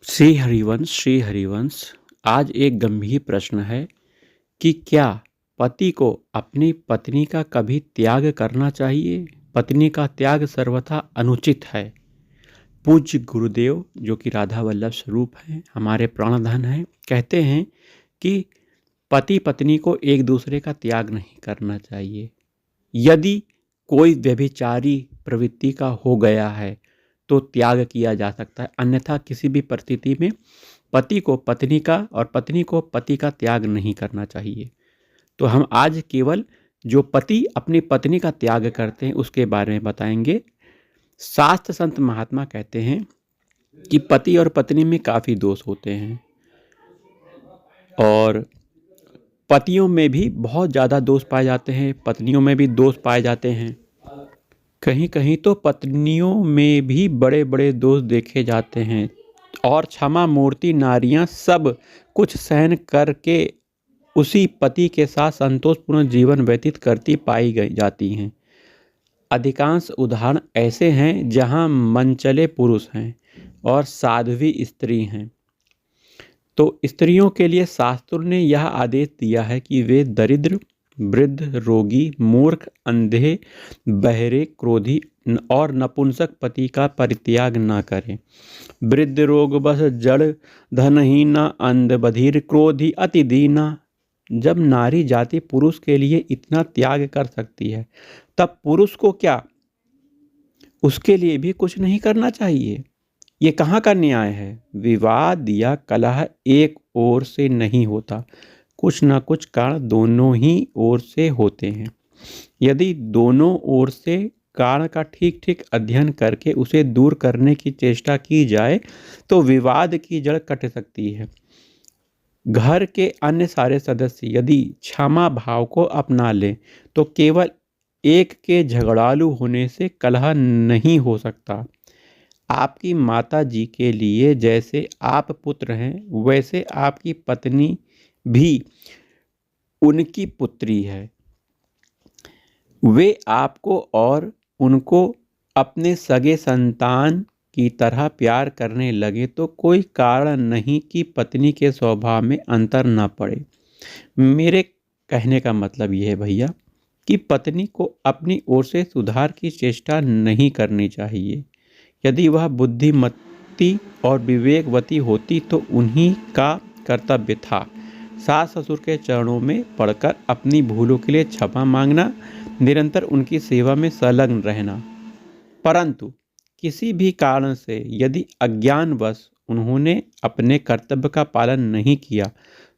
श्री हरिवंश। आज एक गंभीर प्रश्न है कि क्या पति को अपनी पत्नी का कभी त्याग करना चाहिए? पत्नी का त्याग सर्वथा अनुचित है। पूज्य गुरुदेव, जो कि राधा वल्लभ स्वरूप हैं, हमारे प्राणधन हैं, कहते हैं कि पति पत्नी को एक दूसरे का त्याग नहीं करना चाहिए। यदि कोई व्यभिचारी प्रवृत्ति का हो गया है तो त्याग किया जा सकता है, अन्यथा किसी भी परिस्थिति में पति को पत्नी का और पत्नी को पति का त्याग नहीं करना चाहिए। तो हम आज केवल जो पति अपनी पत्नी का त्याग करते हैं उसके बारे में बताएंगे। शास्त्र संत महात्मा कहते हैं कि पति और पत्नी में काफ़ी दोष होते हैं और पतियों में भी बहुत ज़्यादा दोष पाए जाते हैं, पत्नियों में भी दोष पाए जाते हैं। कहीं कहीं तो पत्नियों में भी बड़े बड़े दोष देखे जाते हैं और क्षमा मूर्ति नारियां सब कुछ सहन करके उसी पति के साथ संतोषपूर्ण जीवन व्यतीत करती पाई गई जाती हैं। अधिकांश उदाहरण ऐसे हैं जहां मनचले पुरुष हैं और साध्वी स्त्री हैं। तो स्त्रियों के लिए शास्त्रों ने यह आदेश दिया है कि वे दरिद्र, वृद्ध, रोगी, मूर्ख, अंधे, बहरे, क्रोधी और नपुंसक पति का परित्याग न करें। वृद्ध, रोग बस, जड़, धनहीना, अंध, बधिर, क्रोधी, अति दीना। जब नारी जाति पुरुष के लिए इतना त्याग कर सकती है, तब पुरुष को क्या उसके लिए भी कुछ नहीं करना चाहिए? ये कहाँ का न्याय है? विवाद या कलह एक ओर से नहीं होता, कुछ न कुछ कारण दोनों ही ओर से होते हैं। यदि दोनों ओर से कारण का ठीक ठीक अध्ययन करके उसे दूर करने की चेष्टा की जाए तो विवाद की जड़ कट सकती है। घर के अन्य सारे सदस्य यदि क्षमा भाव को अपना लें तो केवल एक के झगड़ालू होने से कलह नहीं हो सकता। आपकी माता जी के लिए जैसे आप पुत्र हैं, वैसे आपकी पत्नी भी उनकी पुत्री है। वे आपको और उनको अपने सगे संतान की तरह प्यार करने लगे तो कोई कारण नहीं कि पत्नी के स्वभाव में अंतर न पड़े। मेरे कहने का मतलब यह है भैया कि पत्नी को अपनी ओर से सुधार की चेष्टा नहीं करनी चाहिए। यदि वह बुद्धिमती और विवेकवती होती तो उन्हीं का कर्तव्य था सास ससुर के चरणों में पड़कर अपनी भूलों के लिए क्षमा मांगना, निरंतर उनकी सेवा में संलग्न रहना। परंतु किसी भी कारण से यदि अज्ञानवश उन्होंने अपने कर्तव्य का पालन नहीं किया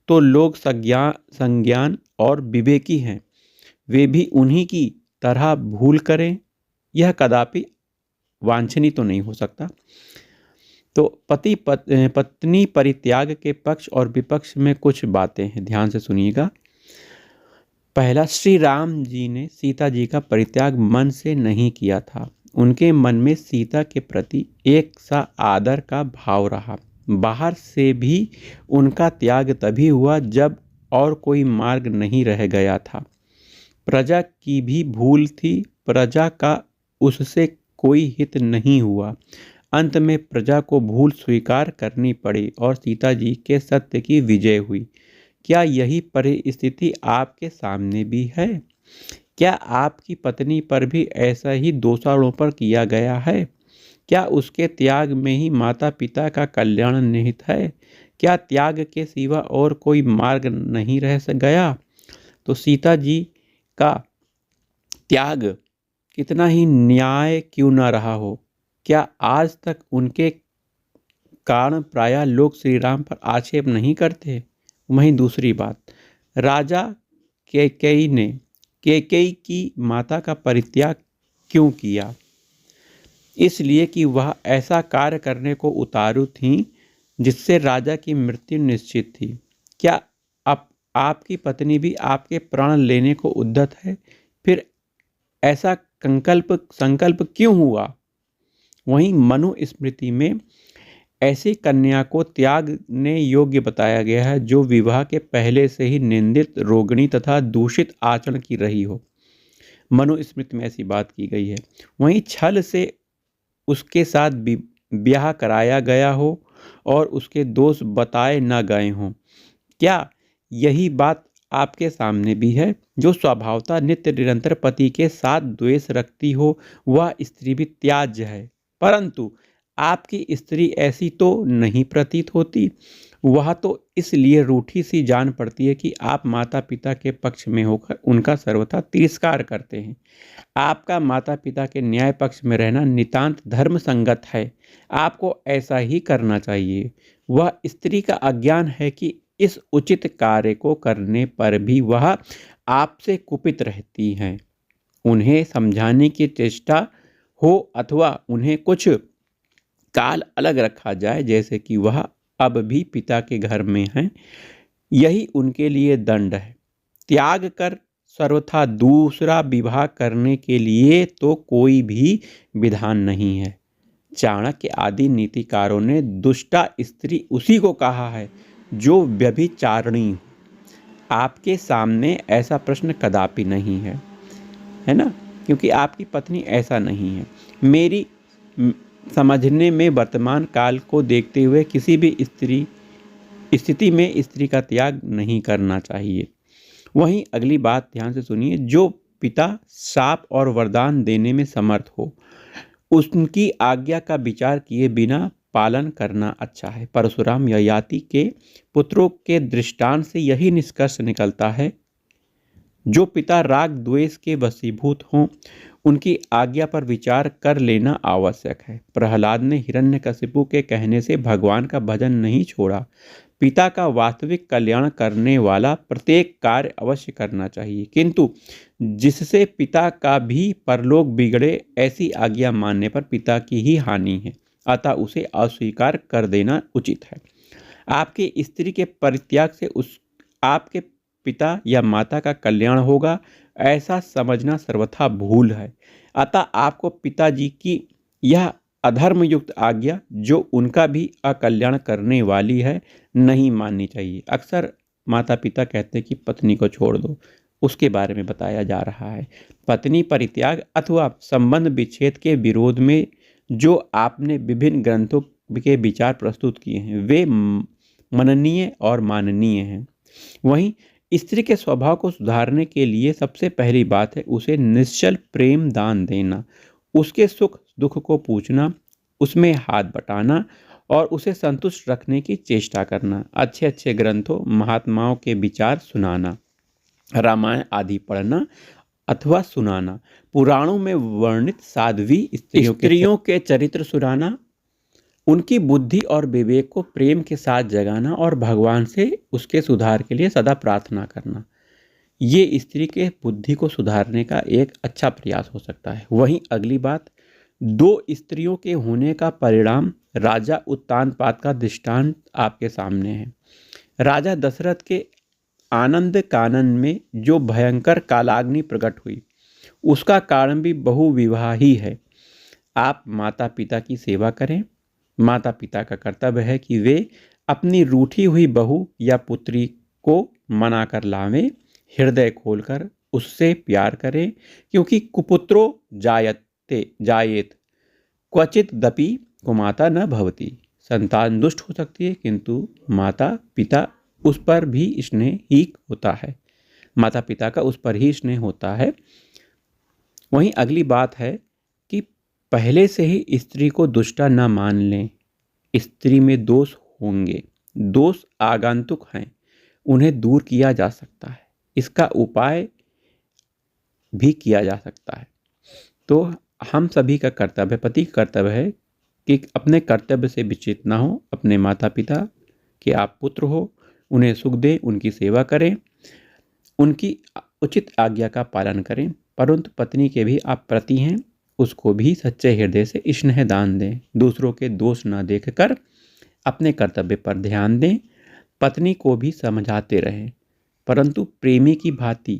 तो लोग संज्ञान और विवेकी हैं, वे भी उन्हीं की तरह भूल करें, यह कदापि वांछनीय तो नहीं हो सकता। तो पत्नी परित्याग के पक्ष और विपक्ष में कुछ बातें हैं, ध्यान से सुनिएगा। पहला, श्री राम जी ने सीता जी का परित्याग मन से नहीं किया था। उनके मन में सीता के प्रति एक सा आदर का भाव रहा। बाहर से भी उनका त्याग तभी हुआ जब और कोई मार्ग नहीं रह गया था। प्रजा की भी भूल थी, प्रजा का उससे कोई हित नहीं हुआ। अंत में प्रजा को भूल स्वीकार करनी पड़ी और सीता जी के सत्य की विजय हुई। क्या यही परिस्थिति आपके सामने भी है? क्या आपकी पत्नी पर भी ऐसा ही दोषारोपण किया गया है? क्या उसके त्याग में ही माता पिता का कल्याण निहित है? क्या त्याग के सिवा और कोई मार्ग नहीं रह गया? तो सीता जी का त्याग कितना ही न्याय क्यों न रहा हो, क्या आज तक उनके कारण प्रायः लोग श्री राम पर आक्षेप नहीं करते? वहीं दूसरी बात, राजा कैकेयी ने कैकेयी की माता का परित्याग क्यों किया? इसलिए कि वह ऐसा कार्य करने को उतारू थीं जिससे राजा की मृत्यु निश्चित थी। क्या आपकी पत्नी भी आपके प्राण लेने को उद्यत है? फिर ऐसा संकल्प क्यों हुआ? वहीं मनुस्मृति में ऐसी कन्या को त्यागने योग्य बताया गया है जो विवाह के पहले से ही निंदित, रोगिणी तथा दूषित आचरण की रही हो। मनुस्मृति में ऐसी बात की गई है। वहीं छल से उसके साथ ब्याह कराया गया हो और उसके दोष बताए न गए हों। क्या यही बात आपके सामने भी है? जो स्वभावतः नित्य निरंतर पति के साथ द्वेष रखती हो, वह स्त्री भी त्याज्य है, परंतु आपकी स्त्री ऐसी तो नहीं प्रतीत होती। वह तो इसलिए रूठी सी जान पड़ती है कि आप माता पिता के पक्ष में होकर उनका सर्वथा तिरस्कार करते हैं। आपका माता पिता के न्याय पक्ष में रहना नितांत धर्म संगत है। आपको ऐसा ही करना चाहिए। वह स्त्री का अज्ञान है कि इस उचित कार्य को करने पर भी वह आपसे कुपित रहती हैं। उन्हें समझाने की चेष्टा हो अथवा उन्हें कुछ काल अलग रखा जाए, जैसे कि वह अब भी पिता के घर में हैं, यही उनके लिए दंड है। त्याग कर सर्वथा दूसरा विवाह करने के लिए तो कोई भी विधान नहीं है। चाणक्य आदि नीतिकारों ने दुष्टा स्त्री उसी को कहा है जो व्यभिचारिणी। आपके सामने ऐसा प्रश्न कदापि नहीं है, है ना? क्योंकि आपकी पत्नी ऐसा नहीं है। मेरी समझने में वर्तमान काल को देखते हुए किसी भी स्थिति में स्त्री का त्याग नहीं करना चाहिए। वहीं अगली बात ध्यान से सुनिए। जो पिता शाप और वरदान देने में समर्थ हो, उनकी आज्ञा का विचार किए बिना पालन करना अच्छा है। परशुराम ययाति के पुत्रों के दृष्टांत से यही निष्कर्ष निकलता है। जो पिता राग द्वेष के वशीभूत हों, उनकी आज्ञा पर विचार कर लेना आवश्यक है। प्रहलाद ने हिरण्यकशिपु के कहने से भगवान का भजन नहीं छोड़ा। पिता का वास्तविक कल्याण करने वाला प्रत्येक कार्य अवश्य करना चाहिए, किंतु जिससे पिता का भी परलोक बिगड़े, ऐसी आज्ञा मानने पर पिता की ही हानि है, अतः उसे अस्वीकार कर देना उचित है। आपकी स्त्री के परित्याग से आपके पिता या माता का कल्याण होगा, ऐसा समझना सर्वथा भूल है। अतः आपको पिताजी की यह अधर्मयुक्त आज्ञा, जो उनका भी अकल्याण करने वाली है, नहीं माननी चाहिए। अक्सर माता पिता कहते हैं कि पत्नी को छोड़ दो, उसके बारे में बताया जा रहा है। पत्नी परित्याग अथवा संबंध विच्छेद के विरोध में जो आपने विभिन्न ग्रंथों के विचार प्रस्तुत किए हैं, वे मननीय और माननीय हैं। वहीं स्त्री के स्वभाव को सुधारने के लिए सबसे पहली बात है उसे निश्चल प्रेम दान देना, उसके सुख दुख को पूछना, उसमें हाथ बटाना और उसे संतुष्ट रखने की चेष्टा करना, अच्छे अच्छे ग्रंथों महात्माओं के विचार सुनाना, रामायण आदि पढ़ना अथवा सुनाना, पुराणों में वर्णित साध्वी स्त्रियों के चरित्र सुनाना, उनकी बुद्धि और विवेक को प्रेम के साथ जगाना और भगवान से उसके सुधार के लिए सदा प्रार्थना करना, ये स्त्री के बुद्धि को सुधारने का एक अच्छा प्रयास हो सकता है। वहीं अगली बात, दो स्त्रियों के होने का परिणाम राजा उत्तानपाद का दृष्टांत आपके सामने है। राजा दशरथ के आनंद कानन में जो भयंकर कालाग्नि प्रकट हुई, उसका कारण भी बहुविवाह ही है। आप माता पिता की सेवा करें। माता पिता का कर्तव्य है कि वे अपनी रूठी हुई बहू या पुत्री को मना कर लावें, हृदय खोलकर उससे प्यार करें, क्योंकि कुपुत्रो जायेत क्वचित दपि कुमाता न भवति। संतान दुष्ट हो सकती है, किंतु माता पिता उस पर भी स्नेह ही होता है, माता पिता का उस पर ही स्नेह होता है। वहीं अगली बात है कि पहले से ही स्त्री को दुष्टा न मान लें। स्त्री में दोष होंगे, दोष आगंतुक हैं, उन्हें दूर किया जा सकता है, इसका उपाय भी किया जा सकता है। तो हम सभी का कर्तव्य, पति का कर्तव्य है कि अपने कर्तव्य से विचलित ना हो। अपने माता पिता के आप पुत्र हो, उन्हें सुख दें, उनकी सेवा करें, उनकी उचित आज्ञा का पालन करें, परंतु पत्नी के भी आप प्रति हैं, उसको भी सच्चे हृदय से स्नेह दान दें। दूसरों के दोष न देखकर अपने कर्तव्य पर ध्यान दें। पत्नी को भी समझाते रहें, परंतु प्रेमी की भांति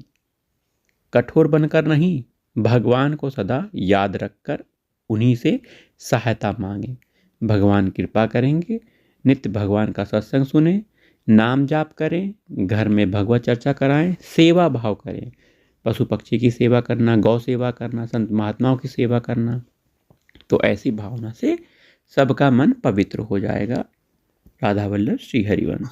कठोर बनकर नहीं, भगवान को सदा याद रखकर उन्हीं से सहायता मांगें। भगवान कृपा करेंगे। नित्य भगवान का सत्संग सुनें, नाम जाप करें, घर में भगवत चर्चा कराएं, सेवा भाव करें, पशु पक्षी की सेवा करना, गौ सेवा करना, संत महात्माओं की सेवा करना। तो ऐसी भावना से सबका मन पवित्र हो जाएगा। राधा वल्लभ श्री हरिवंश।